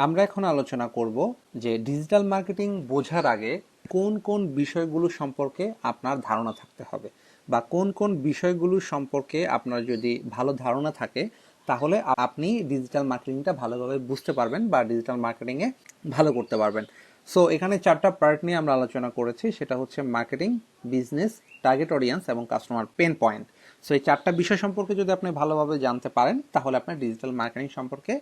আমরা এখন আলোচনা করব যে ডিজিটাল মার্কেটিং বোঝার আগে কোন কোন বিষয়গুলো সম্পর্কে আপনার ধারণা থাকতে হবে বা কোন কোন বিষয়গুলো সম্পর্কে আপনার যদি ভালো ধারণা থাকে তাহলে আপনি ডিজিটাল মার্কেটিংটা ভালোভাবে বুঝতে পারবেন বা ডিজিটাল মার্কেটিংয়ে ভালো করতে পারবেন। সো এখানে চারটা পার্ট নিয়ে আমরা আলোচনা করেছি, সেটা হচ্ছে মার্কেটিং, বিজনেস, টার্গেট অডিয়েন্স এবং কাস্টমার পেন পয়েন্ট। সো এই চারটা বিষয় সম্পর্কে যদি আপনি ভালোভাবে জানতে পারেন তাহলে আপনার ডিজিটাল মার্কেটিং সম্পর্কে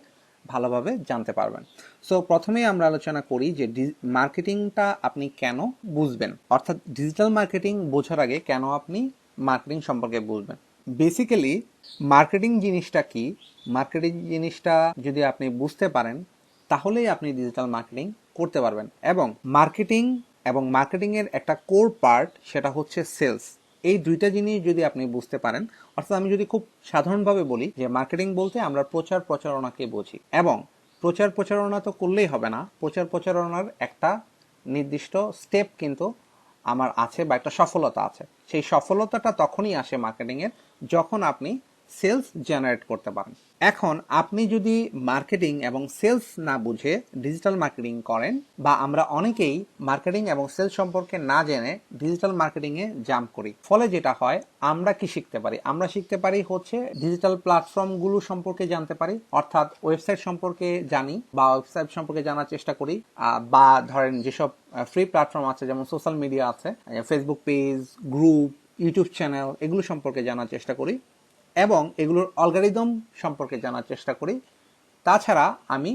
ভালোভাবে জানতে পারবেন। সো প্রথমেই আমরা আলোচনা করি যে মার্কেটিংটা আপনি কেন বুঝবেন, অর্থাৎ ডিজিটাল মার্কেটিং বোঝার আগে কেন আপনি মার্কেটিং সম্পর্কে বুঝবেন। বেসিক্যালি মার্কেটিং জিনিসটা কি, মার্কেটিং জিনিসটা যদি আপনি বুঝতে পারেন তাহলেই আপনি ডিজিটাল মার্কেটিং করতে পারবেন। এবং মার্কেটিংয়ের একটা কোর পার্ট সেটা হচ্ছে সেলস। এই দুইটা জিনিস যদি আপনি বুঝতে পারেন, অর্থাৎ আমি যদি খুব সাধারণভাবে বলি যে মার্কেটিং বলতে আমরা প্রচার প্রচারণাকে বুঝি, এবং প্রচার প্রচারণা তো করলেই হবে না, প্রচার প্রচারণার একটা নির্দিষ্ট স্টেপ কিন্তু আমার আছে বা একটা সফলতা আছে। সেই সফলতাটা তখনই আসে মার্কেটিংয়ের যখন আপনি সেলস জেনারেট করতে পারেন। এখন আপনি যদি মার্কেটিং এবং সেলস না বুঝে ডিজিটাল মার্কেটিং করেন, বা আমরা অনেকেই মার্কেটিং এবং সেলস সম্পর্কে না জেনে ডিজিটাল মার্কেটিংয়ে জাম্প করি, ফলে যেটা হয় আমরা কি শিখতে পারি, আমরা শিখতে পারি হচ্ছে ডিজিটাল প্ল্যাটফর্মগুলো সম্পর্কে জানতে পারি, অর্থাৎ ওয়েবসাইট সম্পর্কে জানি বা ওয়েবসাইট সম্পর্কে জানার চেষ্টা করি, বা ধরেন যেসব ফ্রি প্ল্যাটফর্ম আছে যেমন সোশ্যাল মিডিয়া আছে, Facebook page, group, YouTube channel, এগুলো সম্পর্কে জানার চেষ্টা করি এবং এগুলোর অ্যালগরিদম সম্পর্কে জানার চেষ্টা করি। তাছাড়া আমি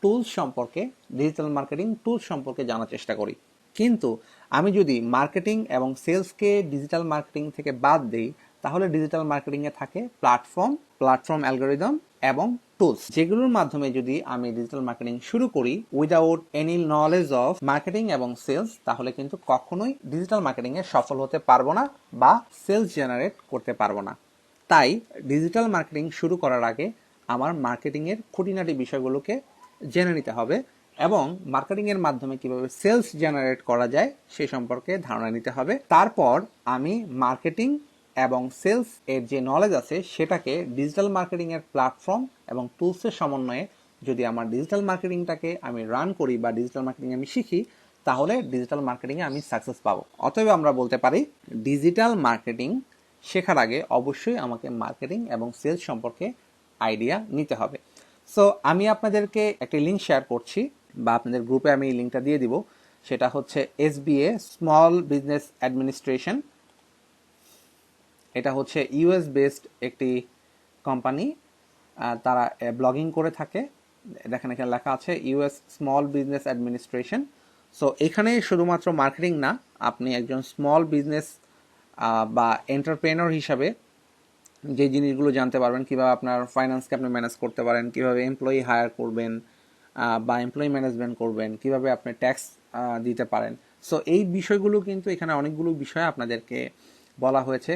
টুলস সম্পর্কে, ডিজিটাল মার্কেটিং টুলস সম্পর্কে জানার চেষ্টা করি। কিন্তু আমি যদি মার্কেটিং এবং সেলসকে ডিজিটাল মার্কেটিং থেকে বাদ দিই তাহলে ডিজিটাল মার্কেটিংয়ে থাকে প্ল্যাটফর্ম অ্যালগরিদম এবং টুলস, যেগুলোর মাধ্যমে যদি আমি ডিজিটাল মার্কেটিং শুরু করি without any knowledge of marketing এবং সেলস, তাহলে কিন্তু কখনোই ডিজিটাল মার্কেটিংয়ে সফল হতে পারবো না বা সেলস জেনারেট করতে পারবো না। তাই ডিজিটাল মার্কেটিং শুরু করার আগে আমার মার্কেটিংয়ের খুঁটিনাটি বিষয়গুলোকে জেনে নিতে হবে এবং মার্কেটিংয়ের মাধ্যমে কিভাবে সেলস জেনারেট করা যায় সে সম্পর্কে ধারণা নিতে হবে। তারপর আমি মার্কেটিং এবং সেলস এর যে নলেজ আছে সেটাকে ডিজিটাল মার্কেটিংয়ের প্ল্যাটফর্ম এবং টুলসের সমন্বয়ে যদি আমার ডিজিটাল মার্কেটিংটাকে আমি রান করি বা ডিজিটাল মার্কেটিং আমি শিখি, তাহলে ডিজিটাল মার্কেটিংয়ে আমি সাকসেস পাবো। অতএব আমরা বলতে পারি ডিজিটাল মার্কেটিং শেখার আগে অবশ্যই আমাকে মার্কেটিং এবং সেলস সম্পর্কে আইডিয়া নিতে হবে। সো আমি আপনাদেরকে একটি লিঙ্ক শেয়ার করছি বা আপনাদের গ্রুপে আমি এই লিঙ্কটা দিয়ে দিব, সেটা হচ্ছে SBA স্মল বিজনেস অ্যাডমিনিস্ট্রেশন। এটা হচ্ছে ইউএস বেসড একটি কোম্পানি, তারা ব্লগিং করে থাকে। দেখেন এখানে লেখা আছে US small business administration. So এখানে শুধুমাত্র মার্কেটিং না, আপনি একজন স্মল বিজনেস বা এন্টারপ্রেনর হিসাবে যে জিনিসগুলো জানতে পারবেন, কিভাবে আপনার ফাইন্যান্সকে আপনি ম্যানেজ করতে পারেন, কিভাবে এমপ্লয়ি হায়ার করবেন বা এমপ্লয়ি ম্যানেজমেন্ট করবেন, কিভাবে আপনি ট্যাক্স দিতে পারেন। সো এই বিষয়গুলো কিন্তু এখানে অনেকগুলো বিষয় আপনাদেরকে বলা হয়েছে,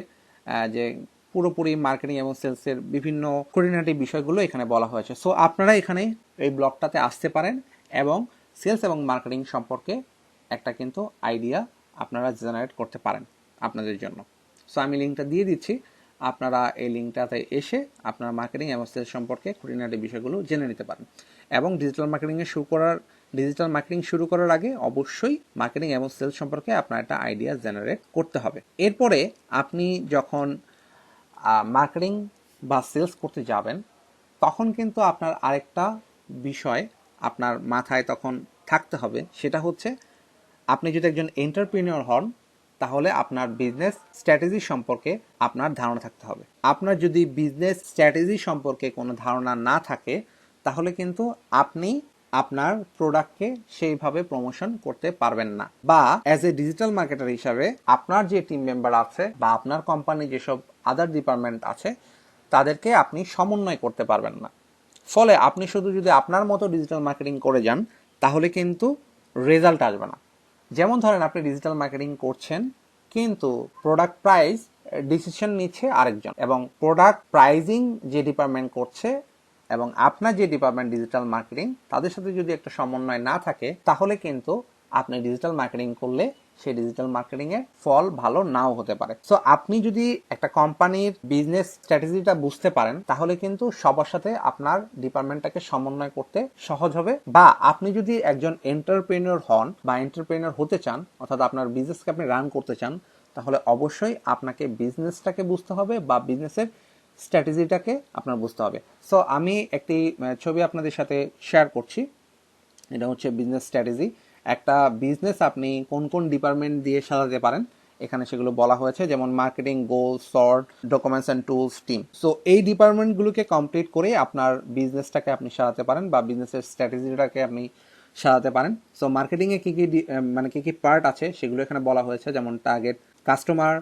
যে পুরোপুরি মার্কেটিং এবং সেলসের বিভিন্ন খুঁটিনাটি বিষয়গুলো এখানে বলা হয়েছে। সো আপনারা এখানে এই ব্লগটাতে আসতে পারেন এবং সেলস এবং মার্কেটিং সম্পর্কে একটা কিন্তু আইডিয়া আপনারা জেনারেট করতে পারেন আপনাদের জন্য। সো আমি লিঙ্কটা দিয়ে দিচ্ছি, আপনারা এই লিঙ্কটাতে এসে আপনার মার্কেটিং এবং সেলস সম্পর্কে খুঁটিনাটি বিষয়গুলো জেনে নিতে পারেন। এবং ডিজিটাল মার্কেটিং শুরু করার আগে অবশ্যই মার্কেটিং এবং সেলস সম্পর্কে আপনার একটা আইডিয়া জেনারেট করতে হবে। এরপরে আপনি যখন মার্কেটিং বা সেলস করতে যাবেন তখন কিন্তু আপনার আরেকটা বিষয় আপনার মাথায় তখন থাকতে হবে, সেটা হচ্ছে আপনি যদি একজন এন্টারপ্রেনিউর হন তাহলে আপনার বিজনেস স্ট্র্যাটেজি সম্পর্কে আপনার ধারণা থাকতে হবে। আপনার যদি বিজনেস স্ট্র্যাটেজি সম্পর্কে কোনো ধারণা না থাকে তাহলে কিন্তু আপনি আপনার প্রোডাক্টকে সেইভাবে প্রমোশন করতে পারবেন না, বা অ্যাজ এ ডিজিটাল মার্কেটার হিসাবে আপনার যে টিম মেম্বার আছে বা আপনার কোম্পানি যেসব আদার ডিপার্টমেন্ট আছে তাদেরকে আপনি সমন্বয় করতে পারবেন না। ফলে আপনি শুধু যদি আপনার মতো ডিজিটাল মার্কেটিং করে যান তাহলে কিন্তু রেজাল্ট আসবে না। যেমন ধরেন আপনি ডিজিটাল মার্কেটিং করছেন কিন্তু প্রোডাক্ট প্রাইস ডিসিশন নিচ্ছে আরেকজন, এবং প্রোডাক্ট প্রাইজিং যে ডিপার্টমেন্ট করছে এবং আপনার যে ডিপার্টমেন্ট ডিজিটাল মার্কেটিং, তাদের সাথে যদি একটা সমন্বয় না থাকে তাহলে কিন্তু আপনি ডিজিটাল মার্কেটিং করলে সেই ডিজিটাল মার্কেটিং এর ফল ভালো নাও হতে পারে। সো আপনি যদি একটা কোম্পানির বিজনেস স্ট্র্যাটেজিটা বুঝতে পারেন তাহলে কিন্তু সবার সাথে আপনার ডিপার্টমেন্টটাকে সমন্বয় করতে সহজ হবে। বা আপনি যদি একজন এন্টারপ্রেনিয়র হন বা এন্টারপ্রেনিয়র হতে চান, অর্থাৎ আপনার বিজনেসকে আপনি রান করতে চান, তাহলে অবশ্যই আপনাকে বিজনেসটাকে বুঝতে হবে বা বিজনেসের স্ট্র্যাটেজিটাকে আপনার বুঝতে হবে। সো আমি একটি ছবি আপনাদের সাথে শেয়ার করছি। এটা হচ্ছে বিজনেস স্ট্র্যাটেজি। একটা বিজনেস আপনি কোন কোন ডিপার্টমেন্ট দিয়ে সাজাতে পারেন এখানে সেগুলো বলা হয়েছে, যেমন marketing, goal, sort, documents and tools, team. So এই ডিপার্টমেন্টগুলোকে কমপ্লিট করে আপনার বিজনেসটাকে আপনি সাজাতে পারেন বা বিজনেসের স্ট্র্যাটেজিটাকে আপনি সাজাতে পারেন। সো মার্কেটিংয়ে কী কী মানে কী কী পার্ট আছে সেগুলো এখানে বলা হয়েছে, যেমন টার্গেট কাস্টমার,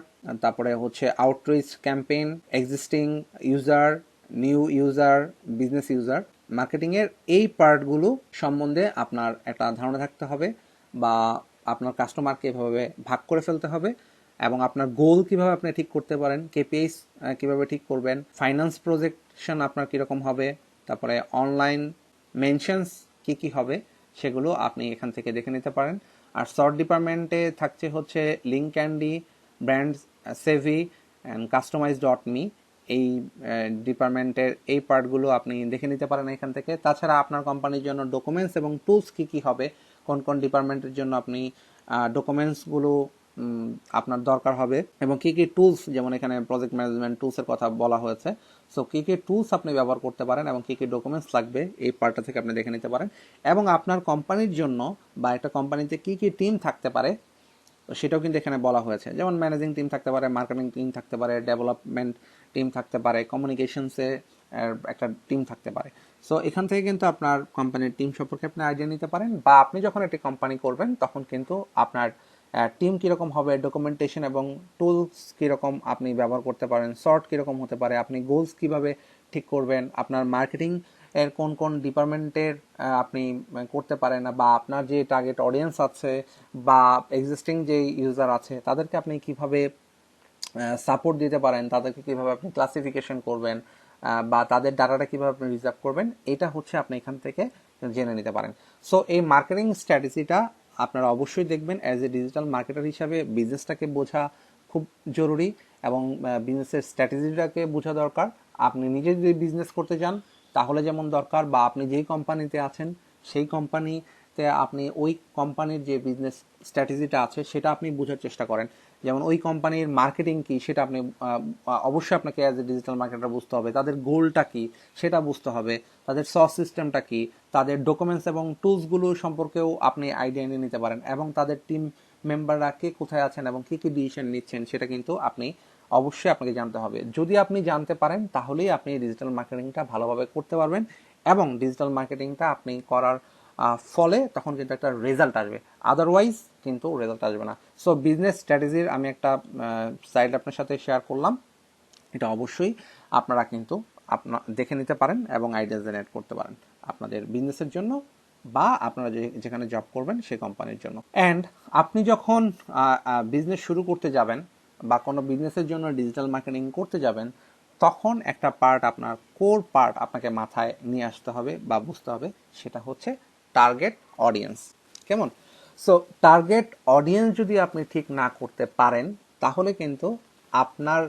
তারপরে হচ্ছে outreach campaign, existing user, new user, business user. মার্কেটিংয়ের এই পার্টগুলো সম্বন্ধে আপনার একটা ধারণা থাকতে হবে, বা আপনার কাস্টমারকে এভাবে ভাগ করে ফেলতে হবে, এবং আপনার গোল কিভাবে আপনি ঠিক করতে পারেন, কেপিআইস কিভাবে ঠিক করবেন, ফাইন্যান্স প্রজেকশন আপনার কীরকম হবে, তারপরে অনলাইন মেনশনস কি কি হবে সেগুলো আপনি এখান থেকে দেখে নিতে পারেন। আর সর্ট ডিপার্টমেন্টে থাকছে হচ্ছে link candy, brand savvy and customize dot me. এই ডিপার্টমেন্টের এই পার্টগুলো আপনি দেখে নিতে পারেন এখান থেকে। তাছাড়া আপনার কোম্পানির জন্য ডকুমেন্টস এবং টুলস কি কি হবে, কোন কোন ডিপার্টমেন্টের জন্য আপনি ডকুমেন্টসগুলো আপনার দরকার হবে, এবং কি কি টুলস, যেমন এখানে প্রজেক্ট ম্যানেজমেন্ট টুলসের কথা বলা হয়েছে। সো কি কি টুলস আপনি ব্যবহার করতে পারেন এবং কি কি ডকুমেন্টস লাগবে এই পার্টটা থেকে আপনি দেখে নিতে পারেন। এবং আপনার কোম্পানির জন্য বা একটা কোম্পানিতে কি কি টিম থাকতে পারে সেটাও কিন্তু এখানে বলা হয়েছে, যেমন ম্যানেজিং টিম থাকতে পারে, মার্কেটিং টিম থাকতে পারে, ডেভেলপমেন্ট টিম থাকতে পারে, কমিউনিকেশনসে একটা টিম থাকতে পারে। সো এখান থেকে কিন্তু আপনার কোম্পানির টিম সম্পর্কে আপনি আইডিয়া নিতে পারেন, বা আপনি যখন একটি কোম্পানি করবেন তখন কিন্তু আপনার টিম কীরকম হবে, ডকুমেন্টেশন এবং টুলস কীরকম আপনি ব্যবহার করতে পারেন, সর্ট কীরকম হতে পারে, আপনি গোলস কীভাবে ঠিক করবেন, আপনার মার্কেটিং এর কোন কোন ডিপার্টমেন্টের আপনি করতে পারেন, বা আপনার যে টার্গেট অডিয়েন্স আছে বা এক্সিস্টিং যে ইউজার আছে তাদেরকে আপনি কিভাবে সাপোর্ট দিতে পারেন, তাদেরকে কিভাবে আপনি ক্লাসিফিকেশন করবেন, বা তাদের ডাটাটা কিভাবে আপনি রিজার্ভ করবেন, এটা হচ্ছে আপনি এখান থেকে জেনে নিতে পারেন। সো এই মার্কেটিং স্ট্র্যাটেজিটা আপনারা অবশ্যই দেখবেন। অ্যাজ এ ডিজিটাল মার্কেটার হিসাবে বিজনেসটাকে বোঝা খুব জরুরি, এবং বিজনেসের স্ট্র্যাটেজিটাকে বোঝা দরকার। আপনি নিজে যদি বিজনেস করতে চান তাহলে যেমন দরকার, বা আপনি যেই কোম্পানিতে আছেন সেই কোম্পানিতে আপনি ওই কোম্পানির যে বিজনেস স্ট্র্যাটেজিটা আছে সেটা আপনি বোঝার চেষ্টা করেন। যেমন ওই কোম্পানির মার্কেটিং কি সেটা আপনি অবশ্যই আপনাকে অ্যাজ এ ডিজিটাল মার্কেটার বুঝতে হবে, তাদের গোলটা কি সেটা বুঝতে হবে, তাদের সস সিস্টেমটা কি, তাদের ডকুমেন্টস এবং টুলসগুলো সম্পর্কেও আপনি আইডিয়া নিয়ে নিতে পারেন, এবং তাদের টিম মেম্বাররা কে কোথায় আছেন এবং কি কি ডিসিশন নিচ্ছেন সেটা কিন্তু আপনি অবশ্যই আপনাকে জানতে হবে। যদি আপনি জানতে পারেন তাহলেই আপনি ডিজিটাল মার্কেটিংটা ভালোভাবে করতে পারবেন, এবং ডিজিটাল মার্কেটিংটা আপনি করার ফলে তখন কিন্তু একটা রেজাল্ট আসবে, আদারওয়াইজ কিন্তু রেজাল্ট আসবে না। সো বিজনেস স্ট্র্যাটেজির আমি একটা সাইট আপনার সাথে শেয়ার করলাম, এটা অবশ্যই আপনারা কিন্তু আপনার দেখে নিতে পারেন এবং আইডিয়া জেনারেট করতে পারেন আপনাদের বিজনেসের জন্য, বা আপনারা যেখানে জব করবেন সেই কোম্পানির জন্য। অ্যান্ড আপনি যখন বিজনেস শুরু করতে যাবেন বা কোনো বিজনেসের জন্য ডিজিটাল মার্কেটিং করতে যাবেন, তখন একটা পার্ট, আপনার কোর পার্ট আপনাকে মাথায় নিয়ে আসতে হবে বা বুঝতে হবে, সেটা হচ্ছে টার্গেট অডিয়েন্স। কেমন? সো টার্গেট অডিয়েন্স যদি আপনি ঠিক না করতে পারেন তাহলে কিন্তু আপনার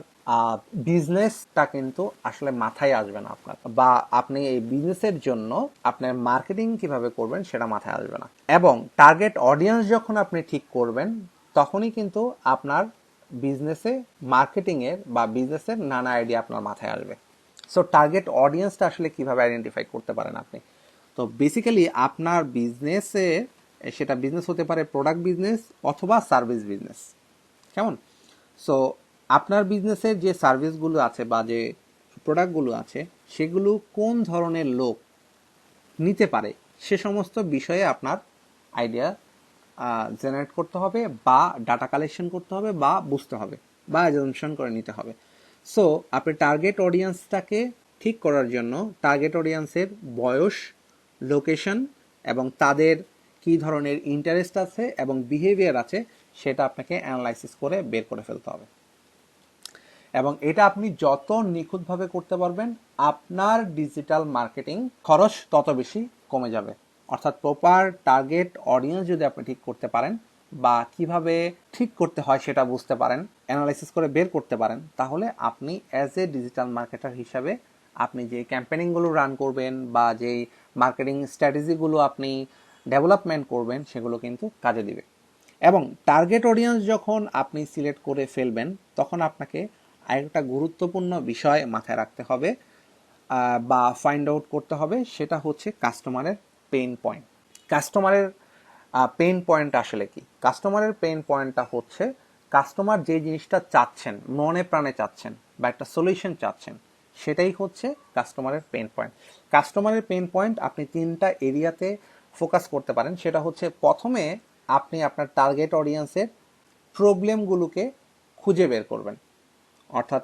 বিজনেসটা কিন্তু আসলে মাথায় আসবে না আপনার, বা আপনি এই বিজনেসের জন্য আপনার মার্কেটিং কিভাবে করবেন সেটা মাথায় আসবে না। এবং টার্গেট অডিয়েন্স যখন আপনি ঠিক করবেন তখনই কিন্তু আপনার বিজনেসে মার্কেটিংয়ের বা বিজনেসের নানা আইডিয়া আপনার মাথায় আসবে। সো টার্গেট অডিয়েন্সটা আসলে কিভাবে আইডেন্টিফাই করতে পারেন আপনি? তো বেসিক্যালি আপনার বিজনেসে, সেটা বিজনেস হতে পারে প্রোডাক্ট বিজনেস অথবা সার্ভিস বিজনেস। কেমন? সো আপনার বিজনেসের যে সার্ভিসগুলো আছে বা যে প্রোডাক্টগুলো আছে সেগুলো কোন ধরনের লোক নিতে পারে সে সমস্ত বিষয়ে আপনার আইডিয়া জেনারেট করতে হবে, বা ডাটা কালেকশন করতে হবে, বা বুঝতে হবে, বা অ্যাজাম্পশন করে নিতে হবে। সো আপনি টার্গেট অডিয়েন্সটাকে ঠিক করার জন্য টার্গেট অডিয়েন্সের বয়স, লোকেশন এবং তাদের কী ধরনের ইন্টারেস্ট আছে এবং বিহেভিয়ার আছে সেটা আপনাকে অ্যানালাইসিস করে বের করে ফেলতে হবে। এবং এটা আপনি যত নিখুঁতভাবে করতে পারবেন আপনার ডিজিটাল মার্কেটিং খরচ তত বেশি কমে যাবে। অর্থাৎ প্রপার টার্গেট অডিয়েন্স যদি আপনি ঠিক করতে পারেন বা কিভাবে ঠিক করতে হয় সেটা বুঝতে পারেন, অ্যানালাইসিস করে বের করতে পারেন, তাহলে আপনি অ্যাজ এ ডিজিটাল মার্কেটার হিসাবে আপনি যে ক্যাম্পেনিংগুলো রান করবেন বা যেই মার্কেটিং স্ট্র্যাটেজিগুলো আপনি ডেভেলপমেন্ট করবেন সেগুলো কিন্তু কাজে দিবে। এবং টার্গেট অডিয়েন্স যখন আপনি সিলেক্ট করে ফেলবেন তখন আপনাকে আরেকটা গুরুত্বপূর্ণ বিষয় মাথায় রাখতে হবে বা ফাইন্ড আউট করতে হবে, সেটা হচ্ছে কাস্টমারের পেইন পয়েন্ট। কাস্টমারের পেইন পয়েন্ট আসলে কি? কাস্টমারের পেইন পয়েন্টটা হচ্ছে কাস্টমার যে জিনিসটা চাচ্ছেন, মনে প্রাণে চাচ্ছেন বা একটা সলিউশন চাচ্ছেন, সেটাই হচ্ছে কাস্টমারের পেইন পয়েন্ট। কাস্টমারের পেইন পয়েন্ট আপনি 3টা এরিয়াতে ফোকাস করতে পারেন। সেটা হচ্ছে, প্রথমে আপনি আপনার টার্গেট অডিয়েন্সের প্রবলেমগুলোকে খুঁজে বের করবেন। অর্থাৎ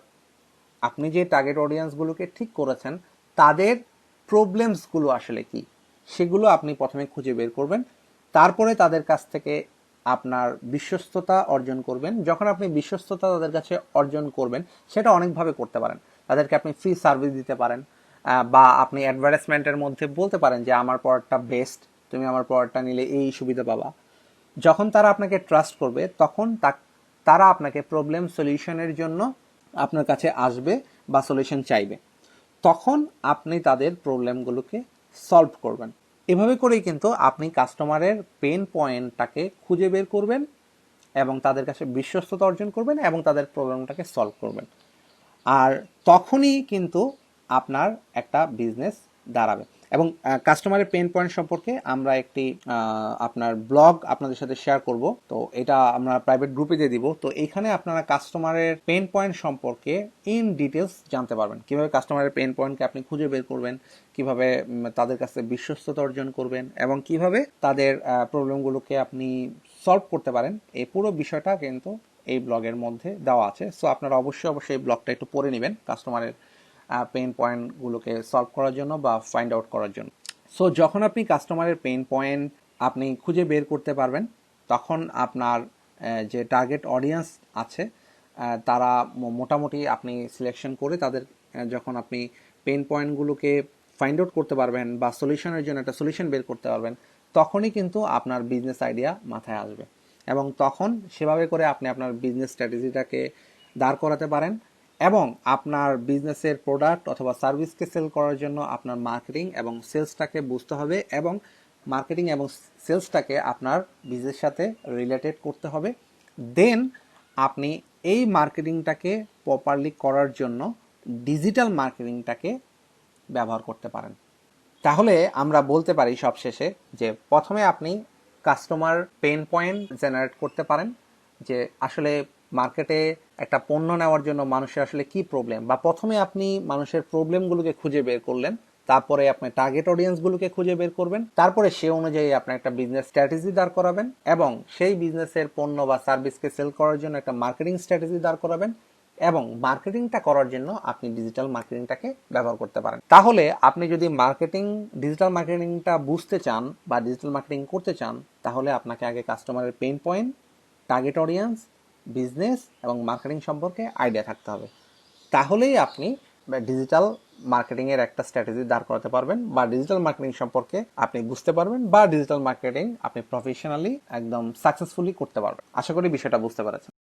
আপনি যে টার্গেট অডিয়েন্সগুলোকে ঠিক করেছেন তাদের প্রবলেমসগুলো আসলে কি সেগুলো আপনি প্রথমে খুঁজে বের করবেন। তারপরে তাদের কাছ থেকে আপনার বিশ্বস্ততা অর্জন করবেন। যখন আপনি বিশ্বস্ততা তাদের কাছে অর্জন করবেন, সেটা অনেকভাবে করতে পারেন। তাদেরকে আপনি ফ্রি সার্ভিস দিতে পারেন, বা আপনি অ্যাডভার্টাইজমেন্টের মধ্যে বলতে পারেন যে আমার প্রোডাক্টটা বেস্ট, তুমি আমার প্রোডাক্টটা নিলে এই সুবিধা পাবা। যখন তারা আপনাকে ট্রাস্ট করবে তখন তারা আপনাকে প্রবলেম সলিউশনের জন্য আপনার কাছে আসবে বা সলিউশন চাইবে। তখন আপনি তাদের প্রবলেমগুলোকে সলভ করবেন। এভাবে করেই কিন্তু আপনি কাস্টমারের পেন পয়েন্টটাকে খুঁজে বের করবেন এবং তাদের কাছে বিশ্বস্ততা অর্জন করবেন এবং তাদের প্রবলেমটাকে সলভ করবেন। আর তখনই কিন্তু আপনার একটা বিজনেস দাঁড়াবে। এবং কাস্টমারের পেন পয়েন্ট সম্পর্কে আমরা একটি আপনার ব্লগ আপনাদের সাথে শেয়ার করব, তো এটা আমরা প্রাইভেট গ্রুপে দিয়ে দিব। তো এইখানে আপনারা কাস্টমারের পেন পয়েন্ট সম্পর্কে ইন ডিটেলস জানতে পারবেন, কিভাবে কাস্টমারের পেন পয়েন্টকে আপনি খুঁজে বের করবেন, কিভাবে তাদের কাছে বিশ্বস্ততা অর্জন করবেন এবং কিভাবে তাদের প্রবলেমগুলোকে আপনি সলভ করতে পারেন। এই পুরো বিষয়টা কিন্তু এই ব্লগের মধ্যে দেওয়া আছে। সো আপনারা অবশ্যই এই ব্লগটা একটু পড়ে নেবেন কাস্টমারের পেইন পয়েন্টগুলোকে সলভ করার জন্য বা ফাইন্ড আউট করার জন্য। সো যখন আপনি কাস্টমারের পেইন পয়েন্ট আপনি খুঁজে বের করতে পারবেন, তখন আপনার যে টার্গেট অডিয়েন্স আছে তারা মোটামুটি আপনি সিলেকশন করে তাদের যখন আপনি পেইন পয়েন্টগুলোকে ফাইন্ড আউট করতে পারবেন বা সলিউশনের জন্য একটা সলিউশন বের করতে পারবেন, তখনই কিন্তু আপনার বিজনেস আইডিয়া মাথায় আসবে এবং তখন সেভাবে করে আপনি আপনার বিজনেস স্ট্র্যাটেজিটাকে দাঁড় করাতে পারেন। এবং আপনার বিজনেসের প্রোডাক্ট অথবা সার্ভিসকে সেল করার জন্য আপনার মার্কেটিং এবং সেলসটাকে বুঝতে হবে এবং মার্কেটিং এবং সেলসটাকে আপনার বিজনেসের সাথে রিলেটেড করতে হবে। দেন আপনি এই মার্কেটিংটাকে প্রপারলি করার জন্য ডিজিটাল মার্কেটিংটাকে ব্যবহার করতে পারেন। তাহলে আমরা বলতে পারি সবশেষে যে প্রথমে আপনি কাস্টমার পেইন পয়েন্ট জেনারেট করতে পারেন, যে আসলে মার্কেটে একটা পণ্য নেওয়ার জন্য মানুষের আসলে কি প্রবলেম, বা প্রথমে আপনি মানুষের প্রবলেমগুলোকে খুঁজে বের করলেন, তারপরে আপনি টার্গেট অডিয়েন্সগুলোকে খুঁজে বের করবেন, তারপরে সে অনুযায়ী আপনি একটা বিজনেস স্ট্র্যাটেজি দাঁড় করাবেন এবং সেই বিজনেসের পণ্য বা সার্ভিসকে সেল করার জন্য একটা মার্কেটিং স্ট্র্যাটেজি দাঁড় করাবেন এবং মার্কেটিংটা করার জন্য আপনি ডিজিটাল মার্কেটিংটাকে ব্যবহার করতে পারেন। তাহলে আপনি যদি ডিজিটাল মার্কেটিংটা বুঝতে চান বা ডিজিটাল মার্কেটিং করতে চান, তাহলে আপনাকে আগে কাস্টমারের pain point, target audience, business এবং মার্কেটিং সম্পর্কে আইডিয়া থাকতে হবে। তাহলেই আপনি ডিজিটাল মার্কেটিং এর একটা স্ট্র্যাটেজি দাঁড় করাতে পারবেন বা ডিজিটাল মার্কেটিং সম্পর্কে আপনি বুঝতে পারবেন বা ডিজিটাল মার্কেটিং আপনি প্রফেশনালি একদম সাকসেসফুলি করতে পারবেন। আশা করি বিষয়টা বুঝতে পারছেন।